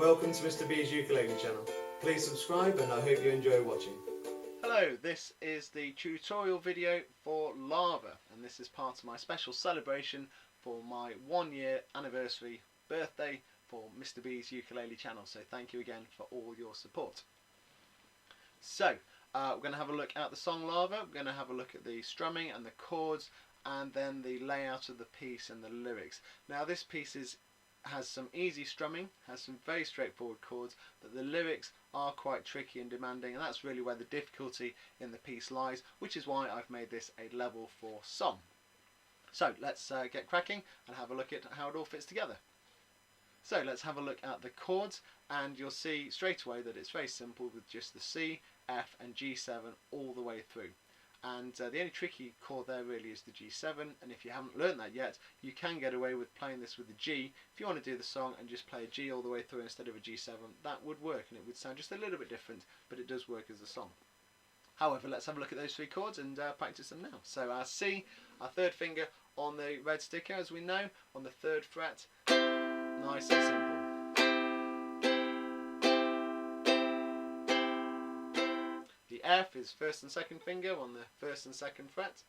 Welcome to Mr. B's Ukulele channel. Please subscribe and I hope you enjoy watching. Hello, this is the tutorial video for Lava, and this is part of my special celebration for my 1-year anniversary birthday for Mr. B's Ukulele channel, so thank you again for all your support. So, we're going to have a look at the song Lava, we're going to have a look at the strumming and the chords, and then the layout of the piece and the lyrics. Now this piece has some easy strumming, has some very straightforward chords, but the lyrics are quite tricky and demanding, and that's really where the difficulty in the piece lies, which is why I've made this a level 4 song. So let's get cracking and have a look at how it all fits together. So let's have a look at the chords, and you'll see straight away that it's very simple with just the C, F and G7 all the way through. And the only tricky chord there really is the G7, and if you haven't learned that yet, you can get away with playing this with the G. If you want to do the song and just play a G all the way through instead of a G7, that would work, and it would sound just a little bit different, but it does work as a song. However, let's have a look at those 3 chords and practice them now. So our C, our 3rd finger on the red sticker, as we know, on the 3rd fret, nice and simple. The F is 1st and 2nd finger on the 1st and 2nd fret.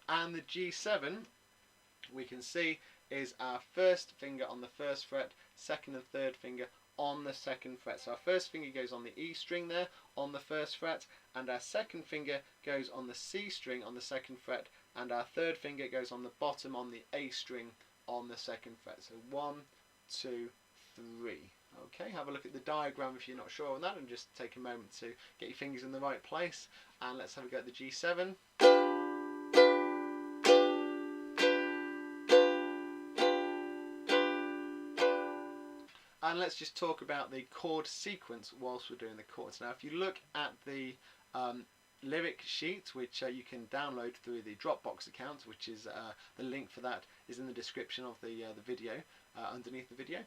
And the G7, we can see, is our 1st finger on the 1st fret, 2nd and 3rd finger on the 2nd fret. So our 1st finger goes on the E string there on the 1st fret, and our 2nd finger goes on the C string on the 2nd fret, and our 3rd finger goes on the bottom on the A string on the 2nd fret. So 1, 2, 3. Okay, have a look at the diagram if you're not sure on that, and just take a moment to get your fingers in the right place. And let's have a go at the G7. And let's just talk about the chord sequence whilst we're doing the chords. Now if you look at the lyric sheet, which you can download through the Dropbox account, which is the link for that is in the description of the video, underneath the video.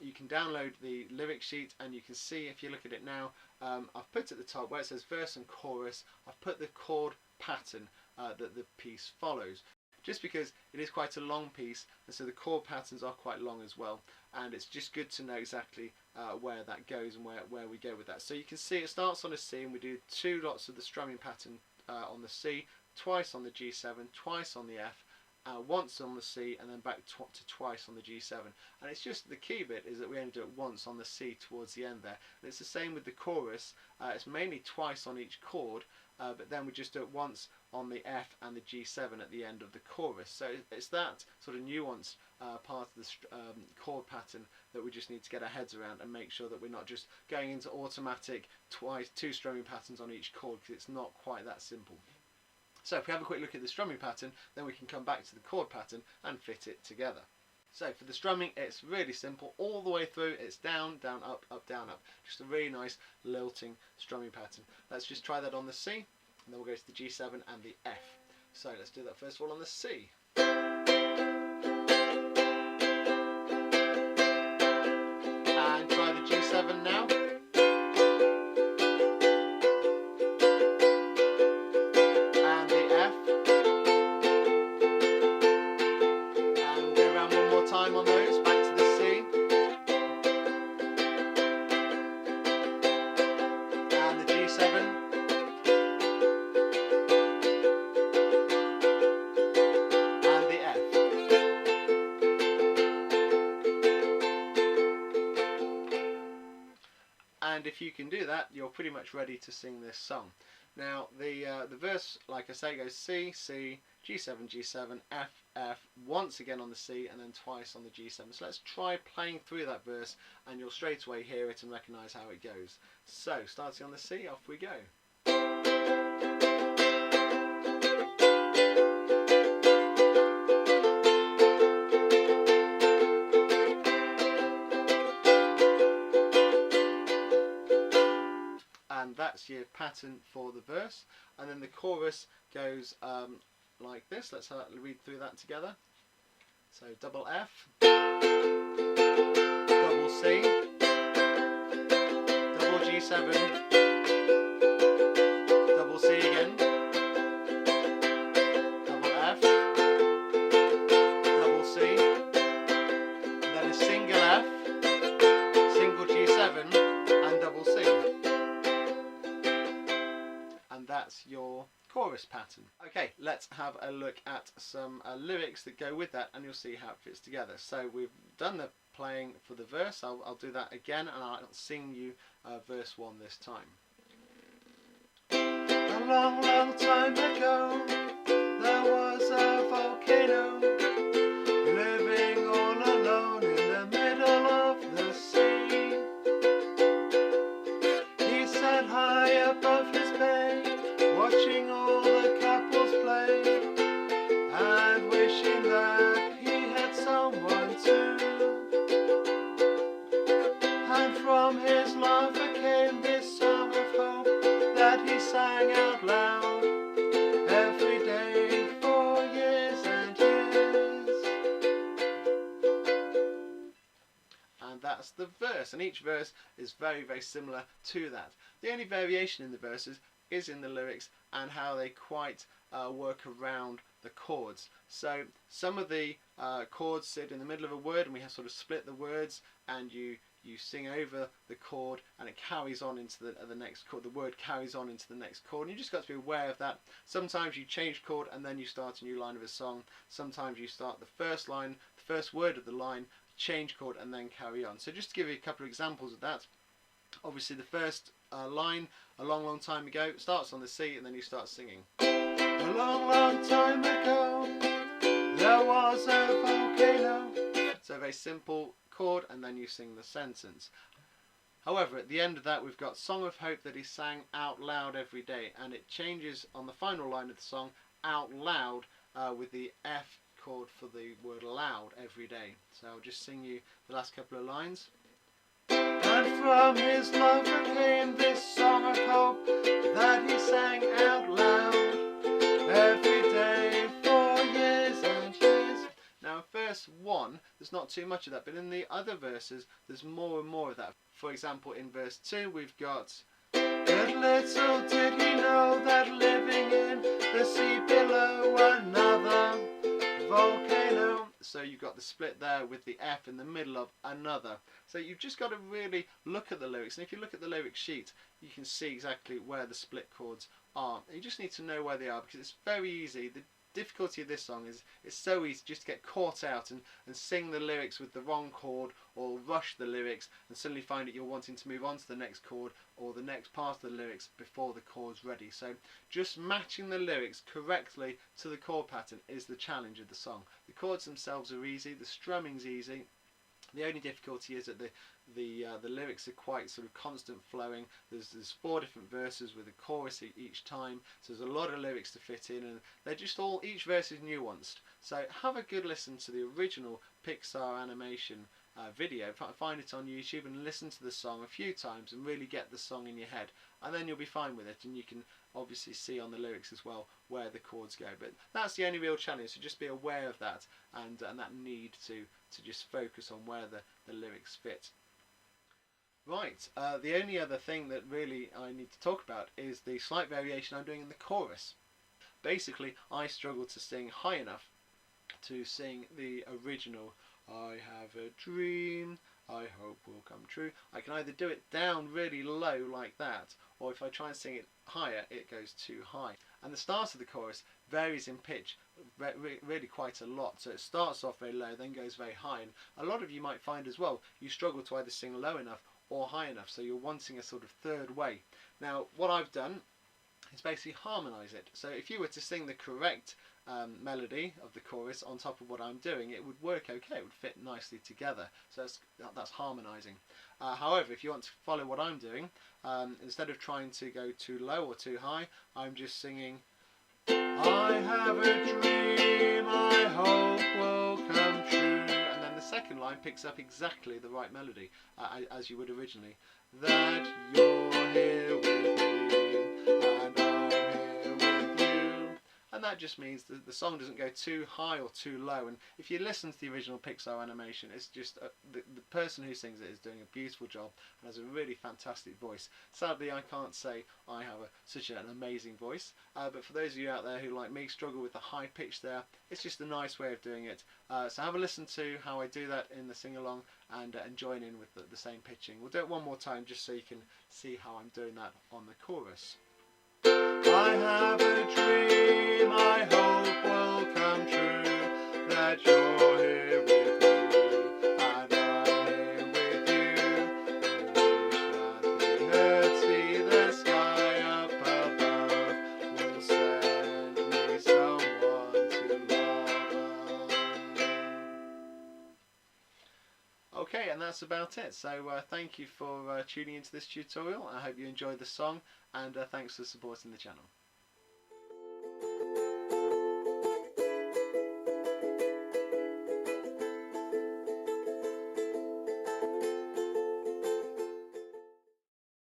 You can download the lyric sheet, and you can see, if you look at it now, I've put at the top where it says verse and chorus, I've put the chord pattern that the piece follows, just because it is quite a long piece, and so the chord patterns are quite long as well, and it's just good to know exactly where that goes and where we go with that. So you can see it starts on a C, and we do 2 lots of the strumming pattern on the C, twice on the G7, twice on the F, once on the C, and then back to twice on the G7. And it's just, the key bit is that we only do it once on the C towards the end there. And it's the same with the chorus, it's mainly twice on each chord, but then we just do it once on the F and the G7 at the end of the chorus. So it's that sort of nuanced part of the chord pattern that we just need to get our heads around and make sure that we're not just going into automatic 2 strumming patterns on each chord, because it's not quite that simple. So if we have a quick look at the strumming pattern, then we can come back to the chord pattern and fit it together. So for the strumming, it's really simple. All the way through, it's down, down, up, up, down, up. Just a really nice lilting strumming pattern. Let's just try that on the C, and then we'll go to the G7 and the F. So let's do that first of all on the C. And try the G7 now. Time on those, back to the C, and the G7, and the F. And if you can do that, you're pretty much ready to sing this song. Now the verse, like I say, goes C, C, G7, G7, F, F, once again on the C, and then twice on the G7. So let's try playing through that verse, and you'll straight away hear it and recognise how it goes. So starting on the C, off we go. And that's your pattern for the verse, and then the chorus goes like this. Let's read through that together. So double F, double C, double G7, double C again, double that's your chorus pattern. Okay, let's have a look at some lyrics that go with that, and you'll see how it fits together. So we've done the playing for the verse. I'll do that again, and I'll sing you verse 1 this time. A long, long time ago, there was a volcano living all alone in the middle of the sea. He sat high above his bay, watching all the couples play, and wishing that he had someone too. And from his laughter came this song of hope that he sang out loud every day for years and years. And that's the verse, and each verse is very, very similar to that. The only variation in the verses is in the lyrics and how they quite work around the chords. So some of the chords sit in the middle of a word, and we have sort of split the words, and you sing over the chord, and it carries on into the next chord. The word carries on into the next chord, and you just got to be aware of that. Sometimes you change chord and then you start a new line of a song. Sometimes you start the first line, the first word of the line, change chord, and then carry on. So just to give you a couple of examples of that, obviously the first line, a long, long time ago, starts on the C, and then you start singing. A long, long time ago, there was a volcano. So a very simple chord, and then you sing the sentence. However, at the end of that, we've got Song of Hope that he sang out loud every day, and it changes on the final line of the song, out loud, with the F chord for the word loud every day. So I'll just sing you the last couple of lines. And from his lover came this song of hope that he sang out loud every day for years and years. Now, verse 1, there's not too much of that, but in the other verses, there's more and more of that. For example, in verse 2, we've got, but little did he know that living in the sea below another volcano. So you've got the split there with the F in the middle of another. So you've just got to really look at the lyrics, and if you look at the lyric sheet, you can see exactly where the split chords are. You just need to know where they are, because it's very easy. The difficulty of this song is it's so easy just to get caught out and sing the lyrics with the wrong chord, or rush the lyrics and suddenly find that you're wanting to move on to the next chord or the next part of the lyrics before the chord's ready. So just matching the lyrics correctly to the chord pattern is the challenge of the song. The chords themselves are easy, the strumming's easy. The only difficulty is that the lyrics are quite sort of constant flowing. There's 4 different verses with a chorus each time, so there's a lot of lyrics to fit in, and they're just all, each verse is nuanced. So have a good listen to the original Pixar animation video, find it on YouTube and listen to the song a few times and really get the song in your head, and then you'll be fine with it, and you can obviously see on the lyrics as well where the chords go. But that's the only real challenge, so just be aware of that and that need to just focus on where the lyrics fit. Right, the only other thing that really I need to talk about is the slight variation I'm doing in the chorus. Basically, I struggle to sing high enough to sing the original I have a dream, I hope will come true. I can either do it down really low like that, or if I try and sing it higher, it goes too high. And the start of the chorus varies in pitch really quite a lot. So it starts off very low, then goes very high. And a lot of you might find as well, you struggle to either sing low enough or high enough, so you're wanting a sort of third way. Now, what I've done is basically harmonise it. So if you were to sing the correct melody of the chorus on top of what I'm doing, it would work okay, it would fit nicely together. So that's harmonising. However, if you want to follow what I'm doing, instead of trying to go too low or too high, I'm just singing, I have a dream, I hope will come true. And then the second line picks up exactly the right melody, as you would originally. That you're here with me, and I'm here with you. And that just means that the song doesn't go too high or too low. And if you listen to the original Pixar animation, it's just the person who sings it is doing a beautiful job and has a really fantastic voice. Sadly, I can't say I have such an amazing voice, but for those of you out there who, like me, struggle with the high pitch there, it's just a nice way of doing it. So have a listen to how I do that in the sing-along, and join in with the same pitching. We'll do it one more time just so you can see how I'm doing that on the chorus. I have a dream I hope will come true, that you're here with me and I'm here with you. Wish that the earth see the sky up above, will send me someone to love. Okay, and that's about it. So thank you for tuning into this tutorial. I hope you enjoyed the song, and thanks for supporting the channel.